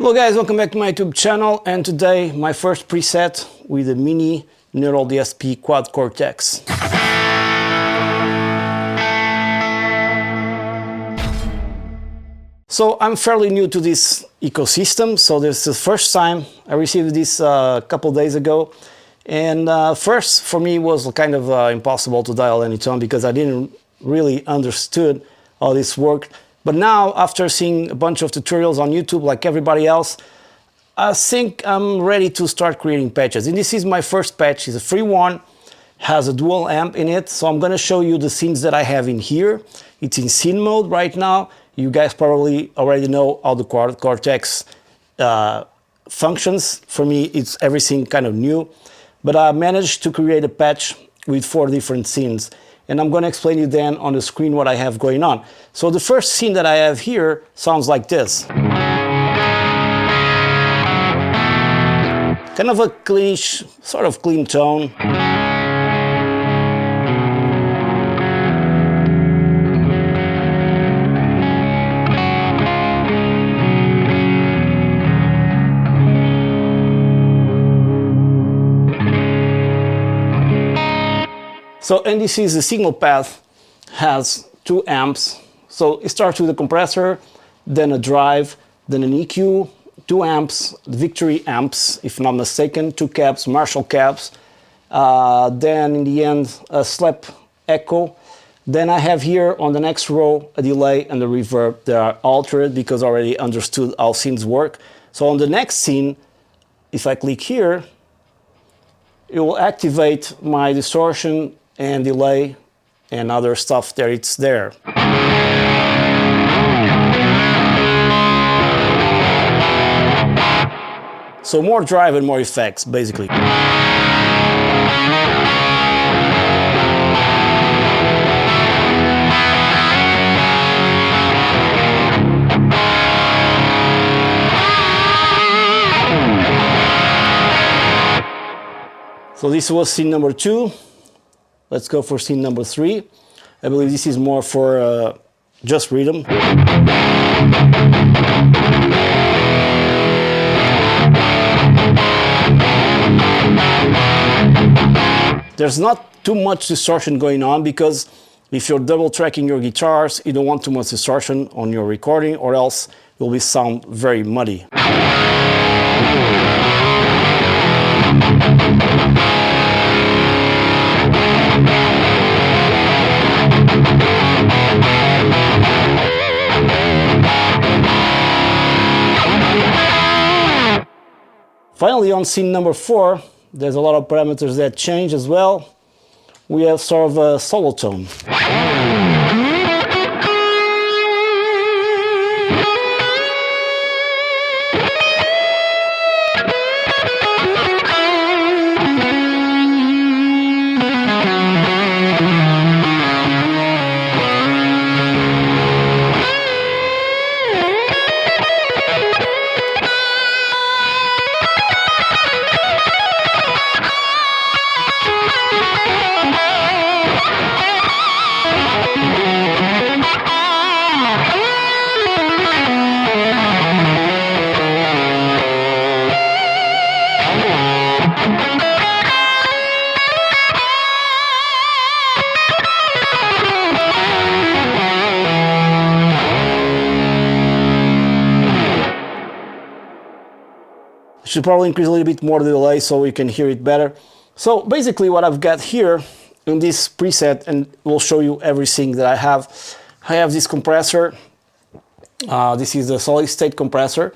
Hello guys, welcome back to my YouTube channel, and today my first preset with the mini neural DSP quad Cortex. So I'm fairly new to this ecosystem, so this is the first time I received this a couple days ago. And first for me was kind of impossible to dial any tone because I didn't really understood how this worked. But now, after seeing a bunch of tutorials on YouTube like everybody else, I think I'm ready to start creating patches. And this is my first patch. It's a free one, has a dual amp in it. So I'm gonna show you the scenes that I have in here. It's in scene mode right now. You guys probably already know how the Cortex functions. For me, it's everything kind of new. But I managed to create a patch with 4 different scenes. And I'm going to explain you then on the screen what I have going on. So the first scene that I have here sounds like this. Kind of a cleanish, sort of clean tone. So, and this is the signal path, has 2 amps. So it starts with a compressor, then a drive, then an EQ, 2 amps, Victory amps, if not mistaken, 2 cabs, Marshall cabs. Then in the end, a slap echo. Then I have here on the next row, a delay and a reverb. They are altered because I already understood how scenes work. So on the next scene, if I click here, it will activate my distortion and delay and other stuff there. It's there. So more drive and more effects, basically. So this was scene number 2. Let's go for scene number 3. I believe this is more for just rhythm. There's not too much distortion going on because if you're double tracking your guitars, you don't want too much distortion on your recording, or else it will sound very muddy. Finally, on scene number 4, there's a lot of parameters that change as well. We have sort of a solo tone. Should probably increase a little bit more the delay so you can hear it better. So basically what I've got here in this preset, and we'll show you everything that I have this compressor. This is the solid state compressor.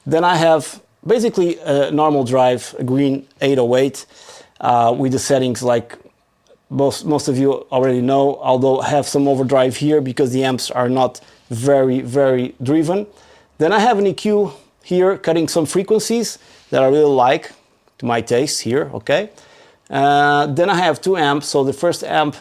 Then I have basically a normal drive, a green 808 with the settings like most of you already know, although I have some overdrive here because the amps are not very driven. Then I have an EQ here cutting some frequencies that I really like to my taste here, okay? Then I have 2 amps, so the first amp,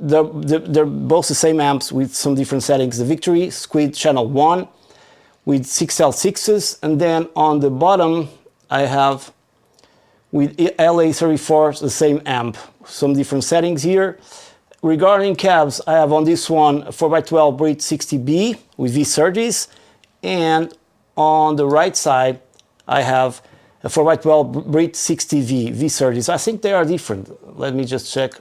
they're both the same amps with some different settings. The Victory Squid channel 1 with 6L6s, and then on the bottom I have with LA34 the same amp, some different settings here. Regarding cabs, I have on this one a 4x12 Brit 60B with V surges and on the right side, I have a 4x12 Brit 60V V30s. I think they are different. Let me just check.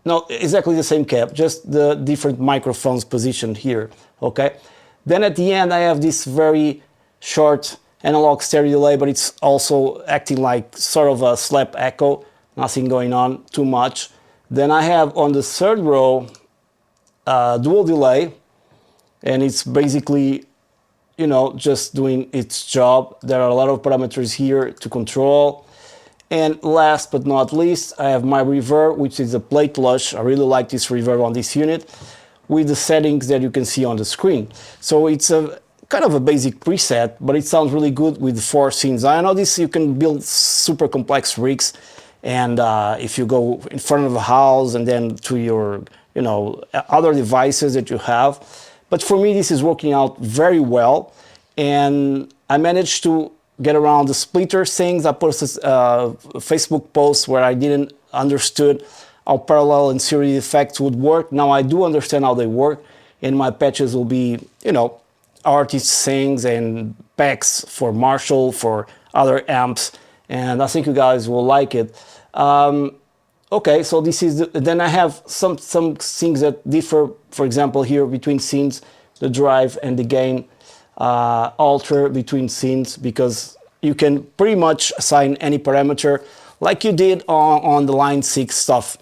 No, exactly the same cap, just the different microphones positioned here, okay? Then at the end, I have this very short analog stereo delay, but it's also acting like sort of a slap echo, nothing going on too much. Then I have on the third row, dual delay, and it's basically, you know, just doing its job. There are a lot of parameters here to control. And last but not least, I have my reverb, which is a plate lush. I really like this reverb on this unit with the settings that you can see on the screen. So it's a kind of a basic preset, but it sounds really good with 4 scenes. I know this, you can build super complex rigs, and if you go in front of a house and then to your, you know, other devices that you have. But for me, this is working out very well, and I managed to get around the splitter things. I posted a Facebook post where I didn't understood how parallel and series effects would work. Now I do understand how they work, and my patches will be, you know, artist things and packs for Marshall, for other amps, and I think you guys will like it. Okay, so this is then I have some things that differ, for example, here between scenes, the drive and the gain alter between scenes, because you can pretty much assign any parameter like you did on the Line 6 stuff.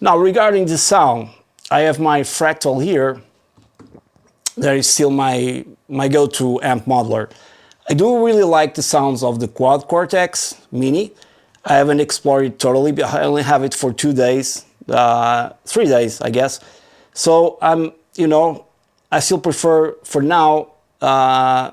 Now, regarding the sound, I have my Fractal here. That is still my go-to amp modeler. I do really like the sounds of the Quad Cortex Mini. I haven't explored it totally, but I only have it for 2 days, 3 days, I guess. So you know, I still prefer for now the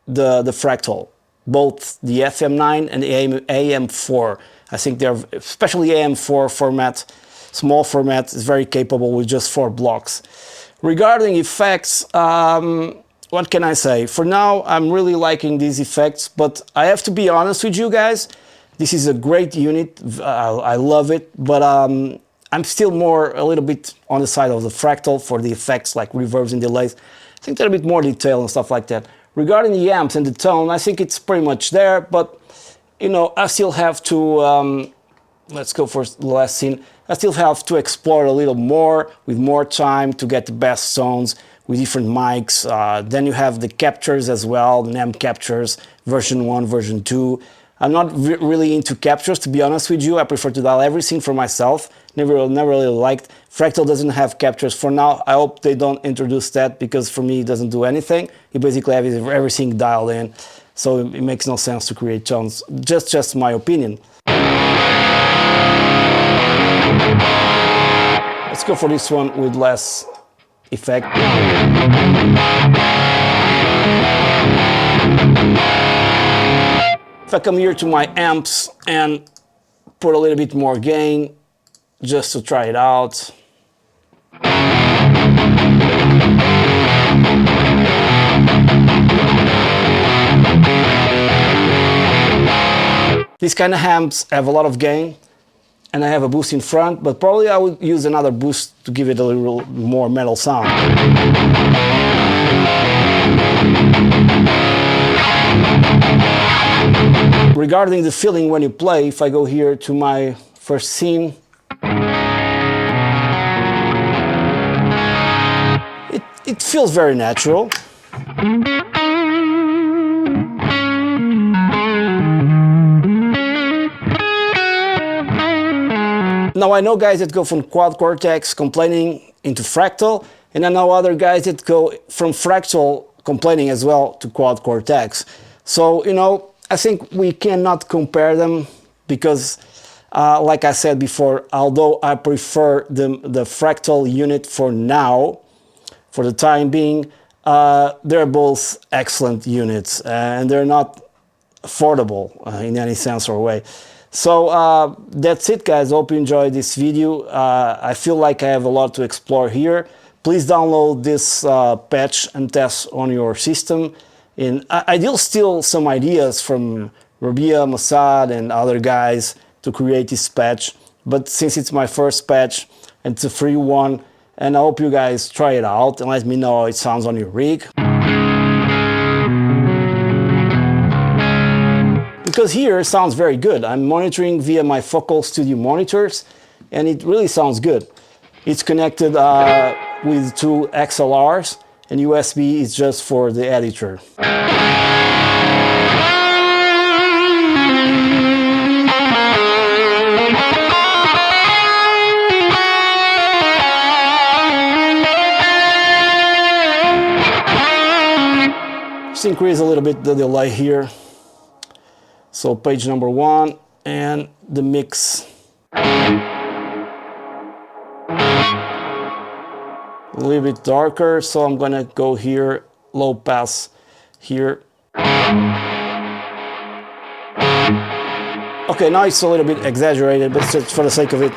Fractal, both the FM9 and the AM4. I think they're, especially AM4 format, small format, is very capable with just 4 blocks. Regarding effects, what can I say? For now, I'm really liking these effects, but I have to be honest with you guys. This is a great unit, I love it, but I'm still a little bit on the side of the Fractal for the effects like reverbs and delays. I think they're a bit more detailed and stuff like that. Regarding the amps and the tone, I think it's pretty much there, but you know, I still have to, let's go for the last scene. I still have to explore a little more with more time to get the best sounds with different mics. Then you have the captures as well, the NAM captures, version 1, version 2. I'm not really into captures, to be honest with you. I prefer to dial everything for myself. Never really liked. Fractal doesn't have captures for now. I hope they don't introduce that, because for me it doesn't do anything. You basically have everything dialed in, so it makes no sense to create tones. Just my opinion. Let's go for this one with less effect. If I come here to my amps and put a little bit more gain, just to try it out. These kind of amps have a lot of gain, and I have a boost in front, but probably I would use another boost to give it a little more metal sound. Regarding the feeling when you play, if I go here to my first scene, it feels very natural. Now I know guys that go from Quad Cortex complaining into Fractal, and I know other guys that go from Fractal complaining as well to Quad Cortex. So, you know, I think we cannot compare them because, like I said before, although I prefer the Fractal unit for now, for the time being, they're both excellent units, and they're not affordable in any sense or way. So that's it, guys. Hope you enjoyed this video. I feel like I have a lot to explore here. Please download this patch and test on your system. And I did steal some ideas from Rabia, Mossad, and other guys to create this patch. But since it's my first patch, and it's a free one, and I hope you guys try it out and let me know how it sounds on your rig. because here it sounds very good. I'm monitoring via my Focal Studio monitors, and it really sounds good. It's connected with two XLRs, and USB is just for the editor. Just increase a little bit the delay here. So page number 1 and the mix. A little bit darker, so I'm gonna go here, low pass here. Okay, now it's a little bit exaggerated, but just for the sake of it.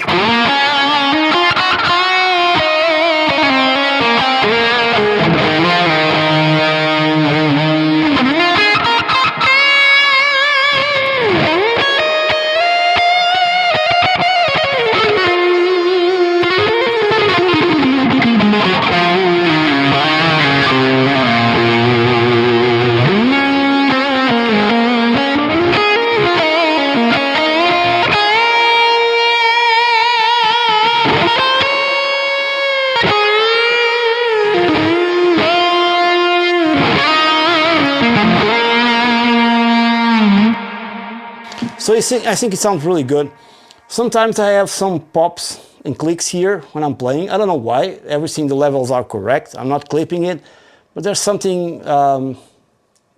So I think it sounds really good. Sometimes I have some pops and clicks here when I'm playing. I don't know why. Everything, the levels are correct. I'm not clipping it, but there's something, I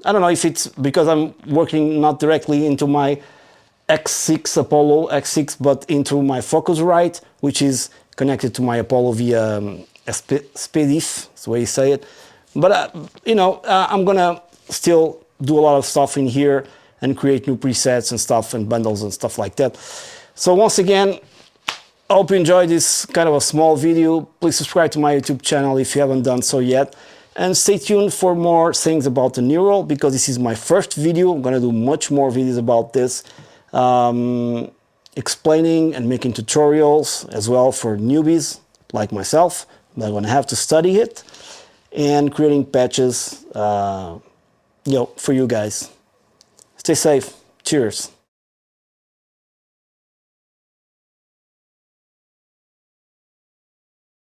don't know if it's because I'm working not directly into my X6, Apollo X6, but into my Focusrite, which is connected to my Apollo via SPDIF, that's the way you say it. But, you know, I'm gonna still do a lot of stuff in here and create new presets and stuff and bundles and stuff like that. So once again, I hope you enjoyed this kind of a small video. Please subscribe to my YouTube channel if you haven't done so yet. And stay tuned for more things about the Neural, because this is my first video. I'm gonna do much more videos about this, explaining and making tutorials as well for newbies like myself. They're gonna have to study it, and creating patches, you know, for you guys. Stay safe. Cheers.